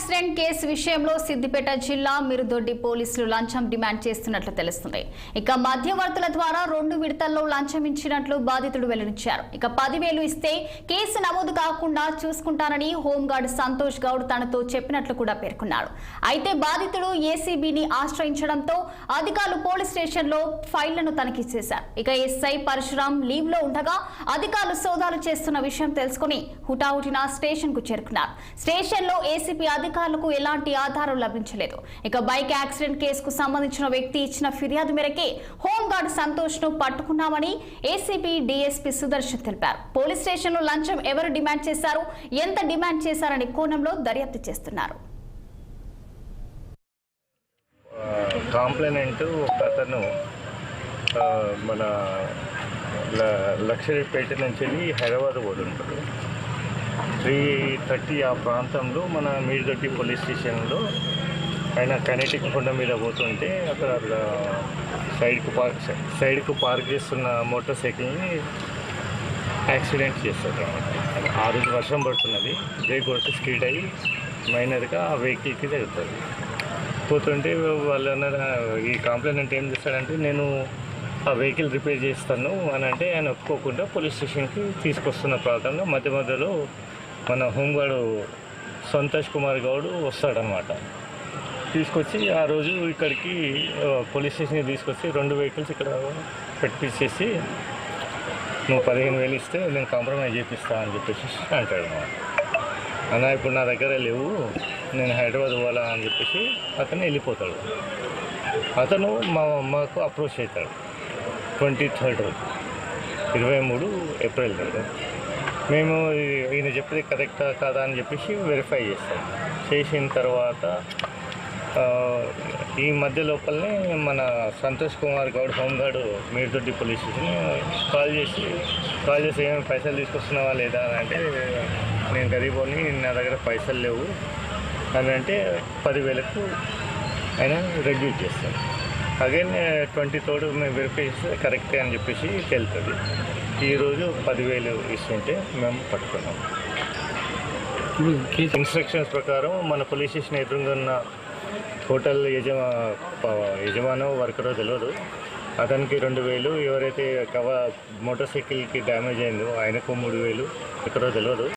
Accident case విషయంలో సిద్దిపేట జిల్లా మిరుదొడ్డి పోలీసులు లంచం డిమాండ్ చేస్తున్నట్లు తెలుస్తుంది. ఇక మధ్యవర్తుల ద్వారా 2 విడతల్లో లంచం ఇచ్చినట్లు బాధితుడు వెల్లడించారు. ఇక 10,000 ఇస్తే కేసు నమోదు కాకుండా చూసుకుంటానని హోంగార్డ్ సంతోష్ గౌడ్ తనతో చెప్పినట్లు కూడా పేర్కొన్నాడు. అయితే బాధితుడు ఏసీబీని ఆశ్రయించడంతో అధికారులు పోలీస్ స్టేషన్లో ఫైళ్లను తనిఖీ చేశారు. ఇక ఎస్ఐ పరశురాం లీవ్ లో ఉండగా అధికారులు సోదాలు చేస్తున్న విషయం తెలుసుకుని హుటాహుటిన స్టేషన్ కు చేరుకున్నారు. స్టేషన్ లో ఏసీపీ అధికారులకు ఎలాంటి ఆధారం లభించలేదు. ఇక బైక్ యాక్సిడెంట్ కేసుకు సంబంధించిన వ్యక్తి ఇచ్చిన ఫిర్యాదు మేరకే హోంగార్డ్ సంతోష్ ను పట్టుకున్నామని ఏసీపీ డీఎస్పీ సుదర్శన్ తెలిపారు. పోలీస్ స్టేషన్ లో లంచం ఎవరు డిమాండ్ చేశారు, ఎంత డిమాండ్ చేశారనే కోణంలో దర్యాప్తు చేస్తున్నారు. కాంప్లైనెంట్ ఒక అతను మన లక్షరీపేట నుంచి హైదరాబాద్ పోతుంటాడు. 3:30 ఆ ప్రాంతంలో మన మిరుదొడ్డి పోలీస్ స్టేషన్లో ఆయన కైనెటిక్ కొండ మీద పోతుంటే అక్కడ సైడ్కు పార్క్ చేస్తున్న మోటార్ సైకిల్ని యాక్సిడెంట్ చేస్తారు. ఆ రోజు వర్షం పడుతున్నది, బ్రేక్ కొట్టి స్కిడ్ అయ్యి మైనర్గా ఆ వెహికల్కి తగ్గుతుంది. పోతుంటే వాళ్ళు ఈ కంప్లైంట్ ఏం చేస్తాడంటే నేను ఆ వెహికల్ రిపేర్ చేస్తాను అని అంటే ఆయన ఒప్పుకోకుండా పోలీస్ స్టేషన్కి తీసుకొస్తున్న ప్రాంతంలో మధ్యలో మన హోంగార్డు సంతోష్ కుమార్ గౌడ్ వస్తాడనమాట. తీసుకొచ్చి ఆ రోజు ఇక్కడికి పోలీస్ స్టేషన్కి తీసుకొచ్చి 2 వెహికల్స్ ఇక్కడ పెట్టించేసి నువ్వు 15,000 ఇస్తే నేను కాంప్రమైజ్ చేపిస్తా అని చెప్పేసి అంటాడు అనమాట. అన్న ఇప్పుడు నా దగ్గర లేవు, నేను హైదరాబాద్ పోవాలా అని చెప్పేసి అతను వెళ్ళిపోతాడు. అతను మాకు అప్రోచ్ అవుతాడు 23rd రోజు, 23 ఏప్రిల్ రోజు. మేము ఈయన చెప్పేది కరెక్టా కాదా అని చెప్పేసి వెరిఫై చేస్తాం. చేసిన తర్వాత ఈ మధ్య లోపలనే మన Santosh Kumar Goud home guard Mirudoddi police station call చేసి ఏమైనా పైసలు తీసుకొస్తున్నావా లేదా అని అంటే నేను గరీబోని, నా దగ్గర పైసలు లేవు అని అంటే 10,000కు ఆయన రెడ్యూస్ చేస్తాను. అగైన్ 23rd మేము వెరిఫై చేస్తే కరెక్టే అని చెప్పేసి తెలుస్తుంది. ఈరోజు 10,000 ఇస్తుంటే మేము పట్టుకున్నాం. ఇన్స్ట్రక్షన్స్ ప్రకారం మన పోలీస్ స్టేషన్ ఎదురుగా ఉన్న హోటల్ యజమానో వర్కరో తెలియదు, అతనికి 2,000, ఎవరైతే మోటార్ సైకిల్కి డ్యామేజ్ అయిందో ఆయనకు 3,000 ఎక్కడో తెలియదు.